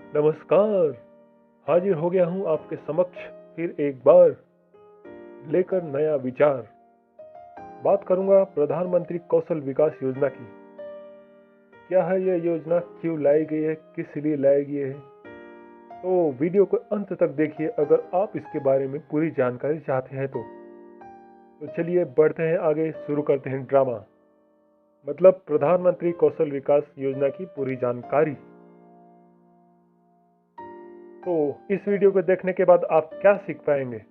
नमस्कार। हाजिर हो गया हूँ आपके समक्ष फिर एक बार लेकर नया विचार। बात करूँगा प्रधानमंत्री कौशल विकास योजना की। क्या है यह योजना, क्यों लाई गई है, किस लिए लाई गई है? तो वीडियो को अंत तक देखिए अगर आप इसके बारे में पूरी जानकारी चाहते हैं तो चलिए बढ़ते हैं आगे, शुरू करते हैं ड्रामा। मतलब प्रधानमंत्री कौशल विकास योजना की पूरी जानकारी। तो इस वीडियो को देखने के बाद आप क्या सीख पाएंगे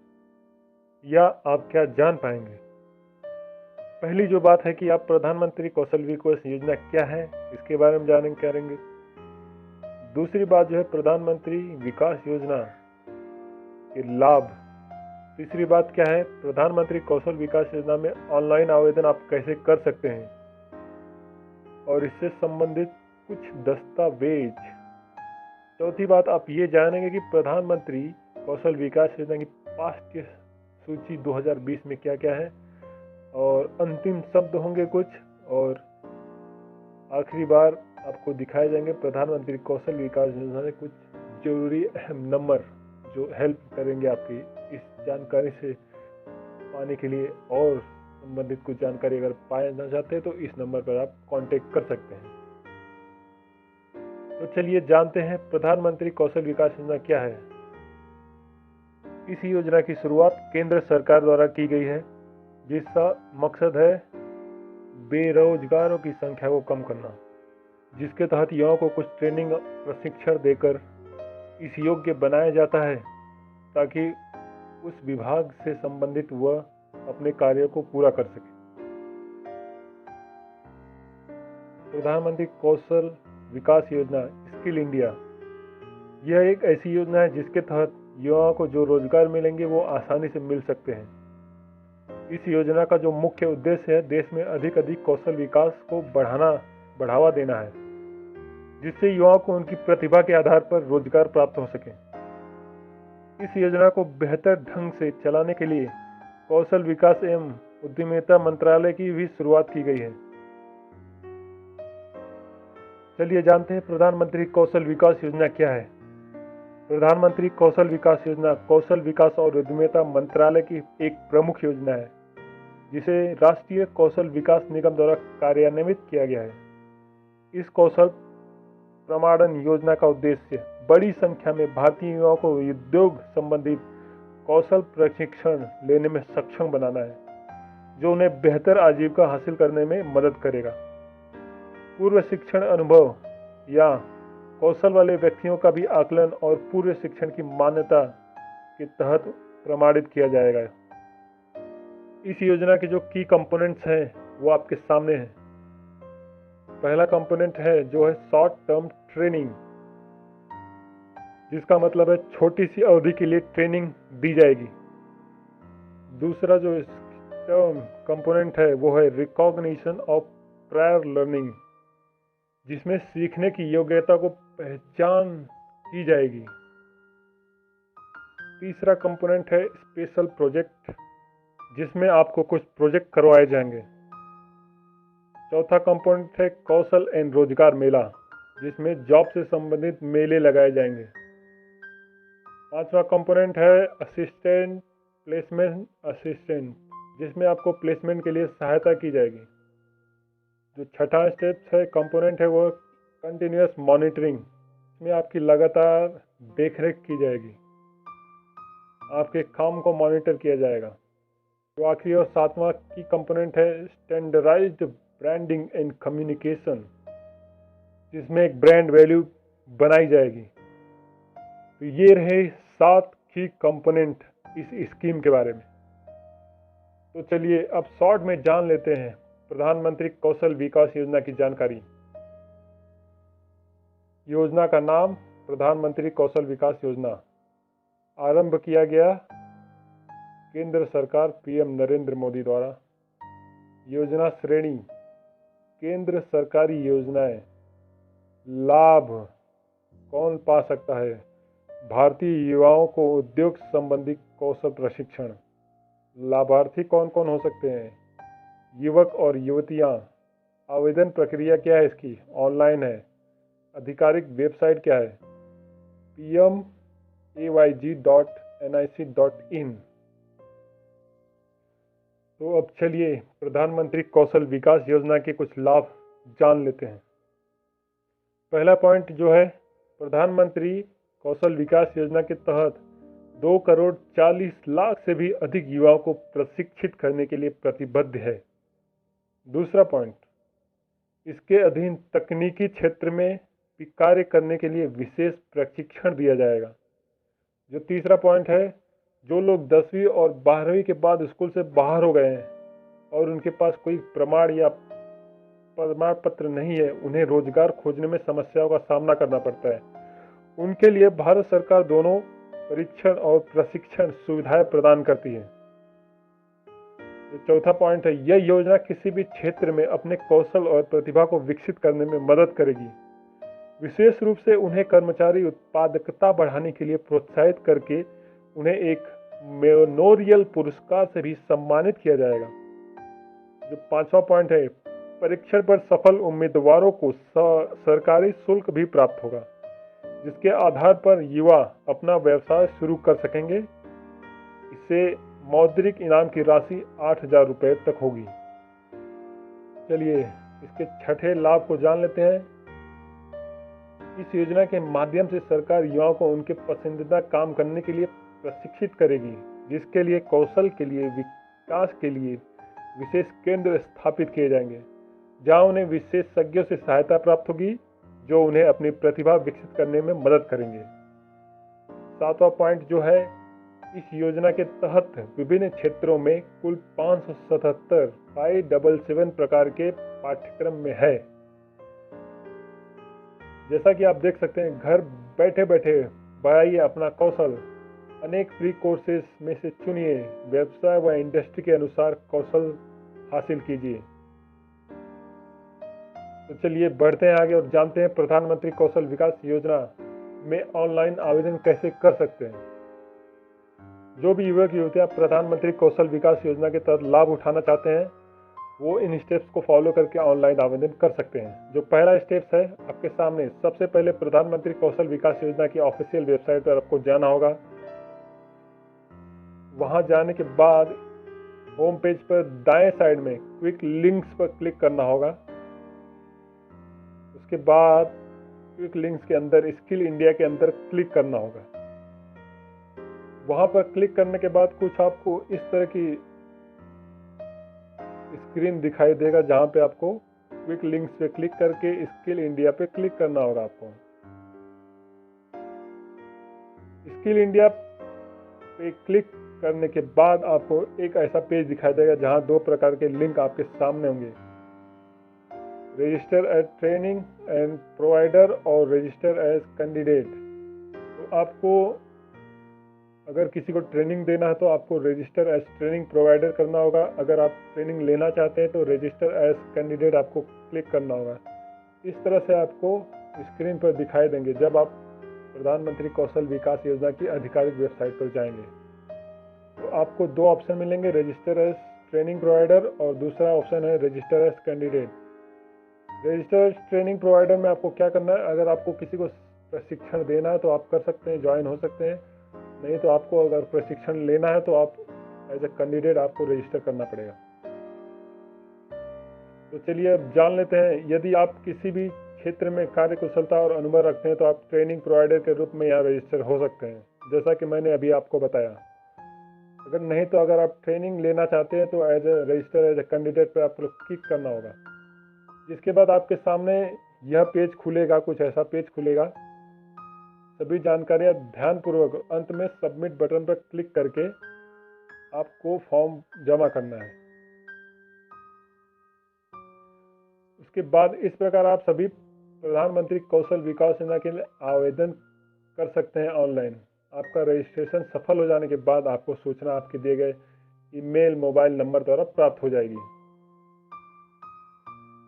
या आप क्या जान पाएंगे? पहली जो बात है कि आप प्रधानमंत्री कौशल विकास योजना क्या है इसके बारे में जानेंगे करेंगे। दूसरी बात जो है प्रधानमंत्री विकास योजना के लाभ। तीसरी बात क्या है, प्रधानमंत्री कौशल विकास योजना में ऑनलाइन आवेदन आप कैसे कर सकते हैं और इससे संबंधित कुछ दस्तावेज। चौथी बात आप ये जानेंगे कि प्रधानमंत्री कौशल विकास योजना की पास्ट की सूची 2020 में क्या क्या है, और अंतिम शब्द होंगे कुछ, और आखिरी बार आपको दिखाए जाएंगे प्रधानमंत्री कौशल विकास योजना से कुछ जरूरी अहम नंबर जो हेल्प करेंगे आपकी इस जानकारी से पाने के लिए। और संबंधित कुछ जानकारी अगर पाना चाहते हैं तो इस नंबर पर आप कांटेक्ट कर सकते हैं। तो चलिए जानते हैं प्रधानमंत्री कौशल विकास योजना क्या है। इस योजना की शुरुआत केंद्र सरकार द्वारा की गई है, जिसका मकसद है बेरोजगारों की संख्या को कम करना, जिसके तहत युवाओं को कुछ ट्रेनिंग प्रशिक्षण देकर इस योग्य बनाया जाता है ताकि उस विभाग से संबंधित वह अपने कार्य को पूरा कर सके। प्रधानमंत्री कौशल विकास योजना स्किल इंडिया, यह एक ऐसी योजना है जिसके तहत युवाओं को जो रोजगार मिलेंगे वो आसानी से मिल सकते हैं। इस योजना का जो मुख्य उद्देश्य है देश में अधिक कौशल विकास को बढ़ावा देना है, जिससे युवाओं को उनकी प्रतिभा के आधार पर रोजगार प्राप्त हो सके। इस योजना को बेहतर ढंग से चलाने के लिए कौशल विकास एवं उद्यमिता मंत्रालय की भी शुरुआत की गई है। चलिए जानते हैं प्रधानमंत्री कौशल विकास योजना क्या है। प्रधानमंत्री कौशल विकास योजना कौशल विकास और उद्यमिता मंत्रालय की एक प्रमुख योजना है, जिसे राष्ट्रीय कौशल विकास निगम द्वारा कार्यान्वित किया गया है। इस कौशल प्रमाणन योजना का उद्देश्य बड़ी संख्या में भारतीय युवाओं को उद्योग संबंधित कौशल प्रशिक्षण लेने में सक्षम बनाना है, जो उन्हें बेहतर आजीविका हासिल करने में मदद करेगा। पूर्व शिक्षण अनुभव या कौशल वाले व्यक्तियों का भी आकलन और पूर्व शिक्षण की मान्यता के तहत प्रमाणित किया जाएगा। इस योजना के जो की कंपोनेंट्स हैं वो आपके सामने हैं। पहला कंपोनेंट है जो है शॉर्ट टर्म ट्रेनिंग, जिसका मतलब है छोटी सी अवधि के लिए ट्रेनिंग दी जाएगी। दूसरा जो टर्म कंपोनेंट है वो है रिकॉग्निशन ऑफ प्रायर लर्निंग, जिसमें सीखने की योग्यता को पहचान की जाएगी। तीसरा कंपोनेंट है स्पेशल प्रोजेक्ट, जिसमें आपको कुछ प्रोजेक्ट करवाए जाएंगे। चौथा कंपोनेंट है कौशल एंड रोजगार मेला, जिसमें जॉब से संबंधित मेले लगाए जाएंगे। पांचवा कंपोनेंट है असिस्टेंट प्लेसमेंट असिस्टेंट, जिसमें आपको प्लेसमेंट के लिए सहायता की जाएगी। जो छठा स्टेप है कंपोनेंट है वो कंटिन्यूअस मॉनिटरिंग, इसमें आपकी लगातार देखरेख की जाएगी, आपके काम को मॉनिटर किया जाएगा। जो आखिरी और सातवां की कंपोनेंट है स्टैंडर्डाइज्ड ब्रांडिंग एंड कम्युनिकेशन, जिसमें एक ब्रांड वैल्यू बनाई जाएगी। तो ये रहे 7 की कंपोनेंट इस स्कीम के बारे में। तो चलिए अब शॉर्ट में जान लेते हैं प्रधानमंत्री कौशल विकास योजना की जानकारी। योजना का नाम प्रधानमंत्री कौशल विकास योजना, आरंभ किया गया केंद्र सरकार पीएम नरेंद्र मोदी द्वारा। योजना श्रेणी केंद्र सरकारी योजनाएं। लाभ कौन पा सकता है? भारतीय युवाओं को उद्योग संबंधी कौशल प्रशिक्षण। लाभार्थी कौन कौन हो सकते हैं? युवक और युवतियां। आवेदन प्रक्रिया क्या है इसकी? ऑनलाइन है। आधिकारिक वेबसाइट क्या है? pmayg.nic.in। तो अब चलिए प्रधानमंत्री कौशल विकास योजना के कुछ लाभ जान लेते हैं। पहला पॉइंट जो है, प्रधानमंत्री कौशल विकास योजना के तहत 2,40,00,000 से भी अधिक युवाओं को प्रशिक्षित करने के लिए प्रतिबद्ध है। दूसरा पॉइंट, इसके अधीन तकनीकी क्षेत्र में भी कार्य करने के लिए विशेष प्रशिक्षण दिया जाएगा। जो तीसरा पॉइंट है, जो लोग 10वीं और 12वीं के बाद स्कूल से बाहर हो गए हैं और उनके पास कोई प्रमाण पत्र नहीं है, उन्हें रोजगार खोजने में समस्याओं का सामना करना पड़ता है। उनके लिए भारत सरकार दोनों परीक्षण और प्रशिक्षण सुविधाएं प्रदान करती है। जो चौथा पॉइंट है, यह योजना किसी भी क्षेत्र में अपने कौशल और प्रतिभा को विकसित करने में मदद करेगी। विशेष रूप से उन्हें कर्मचारी उत्पादकता बढ़ाने के लिए प्रोत्साहित करके उन्हें एक मेमोरियल पुरस्कार से भी सम्मानित किया जाएगा। जो पांचवा पॉइंट है, परीक्षण पर सफल उम्मीदवारों को सरकारी शुल्क भी प्राप्त होगा, जिसके आधार पर युवा अपना व्यवसाय शुरू कर सकेंगे। इससे मौद्रिक इनाम की राशि 8,000 रुपये तक होगी। चलिए इसके छठे लाभ को जान लेते हैं। इस योजना के माध्यम से सरकार युवाओं को उनके पसंदीदा काम करने के लिए प्रशिक्षित करेगी, जिसके लिए कौशल के लिए विकास के लिए विशेष केंद्र स्थापित किए जाएंगे, जहां उन्हें विशेषज्ञों से सहायता प्राप्त होगी जो उन्हें अपनी प्रतिभा विकसित करने में मदद करेंगे। सातवां पॉइंट जो है, इस योजना के तहत विभिन्न क्षेत्रों में कुल 577 577 प्रकार के पाठ्यक्रम में है। जैसा कि आप देख सकते हैं, घर बैठे बैठे बढ़ाइए अपना कौशल। अनेक फ्री कोर्सेज में से चुनिए, व्यवसाय व इंडस्ट्री के अनुसार कौशल हासिल कीजिए। तो चलिए बढ़ते हैं आगे और जानते हैं प्रधानमंत्री कौशल विकास योजना में ऑनलाइन आवेदन कैसे कर सकते हैं। जो भी युवक युवतियां प्रधानमंत्री कौशल विकास योजना के तहत लाभ उठाना चाहते हैं, वो इन स्टेप्स को फॉलो करके ऑनलाइन आवेदन कर सकते हैं। जो पहला स्टेप्स है आपके सामने, सबसे पहले प्रधानमंत्री कौशल विकास योजना की ऑफिशियल वेबसाइट पर आपको जाना होगा। वहां जाने के बाद होम पेज पर दाएं साइड में क्विक लिंक्स पर क्लिक करना होगा। उसके बाद क्विक लिंक्स के अंदर स्किल इंडिया के अंदर क्लिक करना होगा। वहां पर क्लिक करने के बाद कुछ आपको इस तरह की स्क्रीन दिखाई देगा, जहां पे आपको क्विक लिंक्स पे क्लिक करके स्किल इंडिया पे क्लिक करना होगा। आपको स्किल इंडिया पे क्लिक करने के बाद आपको एक ऐसा पेज दिखाई देगा जहां 2 प्रकार के लिंक आपके सामने होंगे, register as training and provider और रजिस्टर एज कैंडिडेट। तो आपको अगर किसी को ट्रेनिंग देना है तो आपको रजिस्टर एज ट्रेनिंग प्रोवाइडर करना होगा। अगर आप ट्रेनिंग लेना चाहते हैं तो रजिस्टर एज कैंडिडेट आपको क्लिक करना होगा। इस तरह से आपको स्क्रीन पर दिखाई देंगे जब आप प्रधानमंत्री कौशल विकास योजना की आधिकारिक वेबसाइट पर जाएंगे। तो आपको 2 ऑप्शन मिलेंगे, रजिस्टर एज ट्रेनिंग प्रोवाइडर और दूसरा ऑप्शन है register as candidate. Register as training provider में आपको क्या करना है, अगर आपको किसी को प्रशिक्षण देना है तो आप कर सकते हैं, ज्वाइन हो सकते हैं। नहीं तो आपको अगर प्रशिक्षण लेना है तो आप एज ए कैंडिडेट आपको रजिस्टर करना पड़ेगा। तो चलिए अब जान लेते हैं, यदि आप किसी भी क्षेत्र में कार्य कुशलता और अनुभव रखते हैं तो आप ट्रेनिंग प्रोवाइडर के रूप में यहाँ रजिस्टर हो सकते हैं, जैसा कि मैंने अभी आपको बताया। अगर नहीं तो अगर आप ट्रेनिंग लेना चाहते हैं तो as a register as a candidate पर आपको क्लिक करना होगा। जिसके बाद आपके सामने यह पेज खुलेगा, कुछ ऐसा पेज खुलेगा। सभी जानकारियां ध्यानपूर्वक अंत में सबमिट बटन पर क्लिक करके आपको फॉर्म जमा करना है। उसके बाद इस प्रकार आप सभी प्रधानमंत्री कौशल विकास योजना के लिए आवेदन कर सकते हैं ऑनलाइन। आपका रजिस्ट्रेशन सफल हो जाने के बाद आपको सूचना आपके दिए गए ईमेल, मोबाइल नंबर द्वारा प्राप्त हो जाएगी।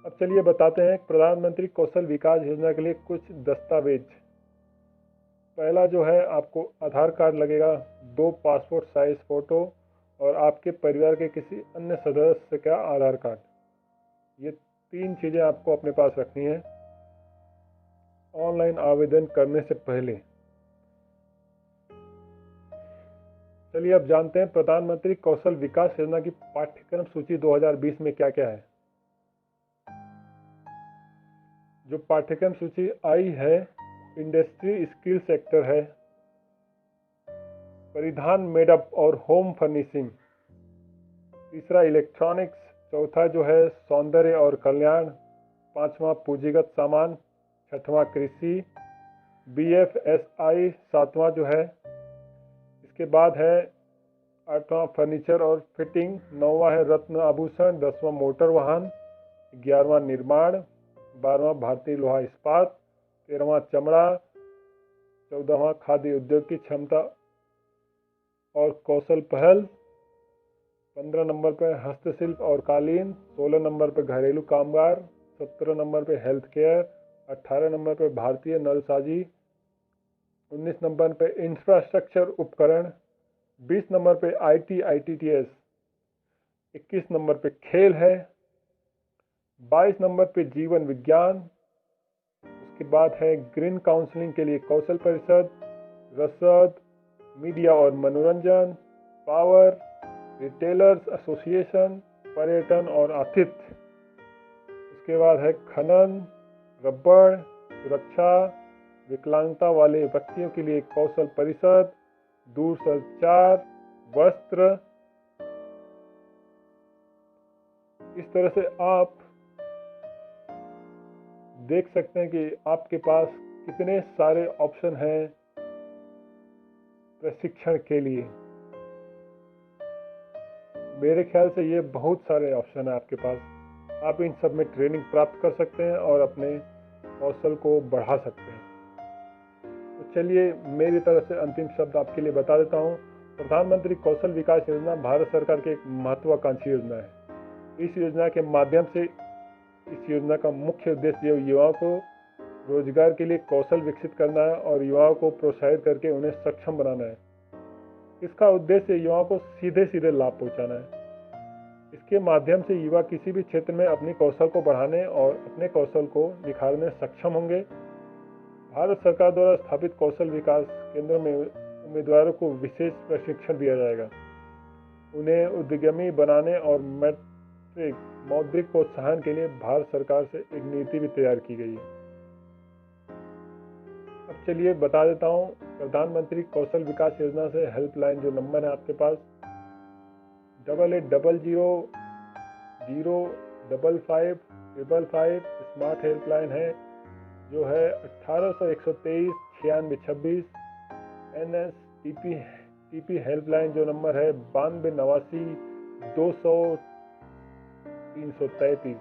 अब चलिए बताते हैं प्रधानमंत्री कौशल विकास योजना के लिए कुछ दस्तावेज। पहला जो है, आपको आधार कार्ड लगेगा, 2 पासपोर्ट साइज फोटो और आपके परिवार के किसी अन्य सदस्य का आधार कार्ड। ये 3 चीज़ें आपको अपने पास रखनी है ऑनलाइन आवेदन करने से पहले। चलिए अब जानते हैं प्रधानमंत्री कौशल विकास योजना की पाठ्यक्रम सूची 2020 में क्या क्या है। जो पाठ्यक्रम सूची आई है, इंडस्ट्री स्किल सेक्टर है, परिधान मेडअप और होम फर्निशिंग, तीसरा इलेक्ट्रॉनिक्स, चौथा जो है सौंदर्य और कल्याण, पांचवा पूंजीगत सामान, छठवां कृषि, BFSI सातवां जो है, इसके बाद है आठवां फर्नीचर और फिटिंग, नौवां है रत्न आभूषण, 10वां मोटर वाहन, 11वां निर्माण, 12वां भारतीय लोहा इस्पात, 13वां चमड़ा, 14वां खाद्य उद्योग की क्षमता और कौशल पहल, 15 नंबर पर हस्तशिल्प और कालीन, 16 नंबर पर घरेलू कामगार, 17 नंबर पर हेल्थ केयर, 18 नंबर पर भारतीय नलसाजी, 19 नंबर पर इंफ्रास्ट्रक्चर उपकरण, 20 नंबर पे ITTS, 21 नंबर पे खेल है, 22 नंबर पे जीवन विज्ञान, उसके बाद है ग्रीन काउंसलिंग के लिए कौशल परिषद, रसद, मीडिया और मनोरंजन, पावर, रिटेलर्स एसोसिएशन, पर्यटन और आतिथ्य, उसके बाद है खनन, रबड़, सुरक्षा, विकलांगता वाले व्यक्तियों के लिए कौशल परिषद, दूरसंचार, वस्त्र। इस तरह से आप देख सकते हैं कि आपके पास कितने सारे ऑप्शन हैं प्रशिक्षण के लिए। मेरे ख्याल से ये बहुत सारे ऑप्शन हैं आपके पास। आप इन सब में ट्रेनिंग प्राप्त कर सकते हैं और अपने कौशल को बढ़ा सकते हैं। तो चलिए मेरी तरफ से अंतिम शब्द आपके लिए बता देता हूँ। प्रधानमंत्री कौशल विकास योजना भारत सरकार की एक महत्वाकांक्षी योजना है। इस योजना के माध्यम से इस योजना का मुख्य उद्देश्य युवाओं को रोजगार के लिए कौशल विकसित करना है और युवाओं को प्रोत्साहित करके उन्हें सक्षम बनाना है। इसका उद्देश्य युवाओं को सीधे सीधे लाभ पहुंचाना है। इसके माध्यम से युवा किसी भी क्षेत्र में अपनी कौशल को बढ़ाने और अपने कौशल को निखारने में सक्षम होंगे। भारत सरकार द्वारा स्थापित कौशल विकास केंद्र में उम्मीदवारों को विशेष प्रशिक्षण दिया जाएगा। उन्हें उद्यमी बनाने और मौद्रिक प्रोत्साहन के लिए भारत सरकार से एक नीति भी तैयार की गई है। अब चलिए बता देता हूँ प्रधानमंत्री कौशल विकास योजना से हेल्पलाइन जो नंबर है आपके पास 8800055555 स्मार्ट हेल्पलाइन है, जो है 1800-123-9626। NSTP हेल्पलाइन जो नंबर है 9289-200-333।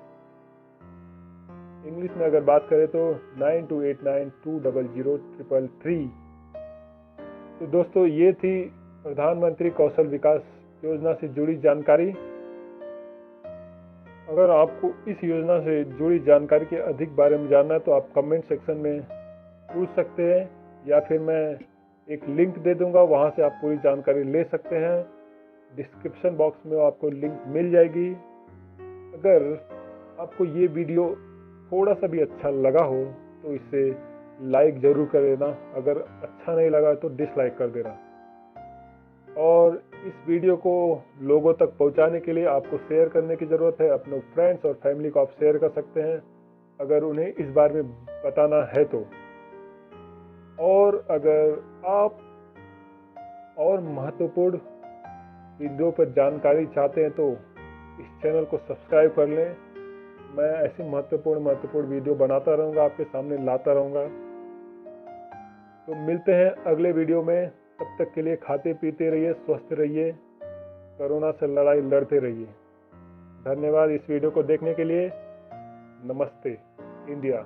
इंग्लिश में अगर बात करें तो 9289200333। तो दोस्तों ये थी प्रधानमंत्री कौशल विकास योजना से जुड़ी जानकारी। अगर आपको इस योजना से जुड़ी जानकारी के अधिक बारे में जानना है तो आप कमेंट सेक्शन में पूछ सकते हैं, या फिर मैं एक लिंक दे दूंगा, वहां से आप पूरी जानकारी ले सकते हैं। डिस्क्रिप्शन बॉक्स में आपको लिंक मिल जाएगी। अगर आपको ये वीडियो थोड़ा सा भी अच्छा लगा हो तो इसे लाइक जरूर कर देना, अगर अच्छा नहीं लगा तो डिसलाइक कर देना। और इस वीडियो को लोगों तक पहुंचाने के लिए आपको शेयर करने की ज़रूरत है। अपने फ्रेंड्स और फैमिली को आप शेयर कर सकते हैं अगर उन्हें इस बारे में बताना है तो। और अगर आप और महत्वपूर्ण वीडियो पर जानकारी चाहते हैं तो इस चैनल को सब्सक्राइब कर लें। मैं ऐसी महत्वपूर्ण वीडियो बनाता रहूँगा, आपके सामने लाता रहूँगा। तो मिलते हैं अगले वीडियो में। तब तक के लिए खाते पीते रहिए, स्वस्थ रहिए, कोरोना से लड़ाई लड़ते रहिए। धन्यवाद इस वीडियो को देखने के लिए। नमस्ते इंडिया।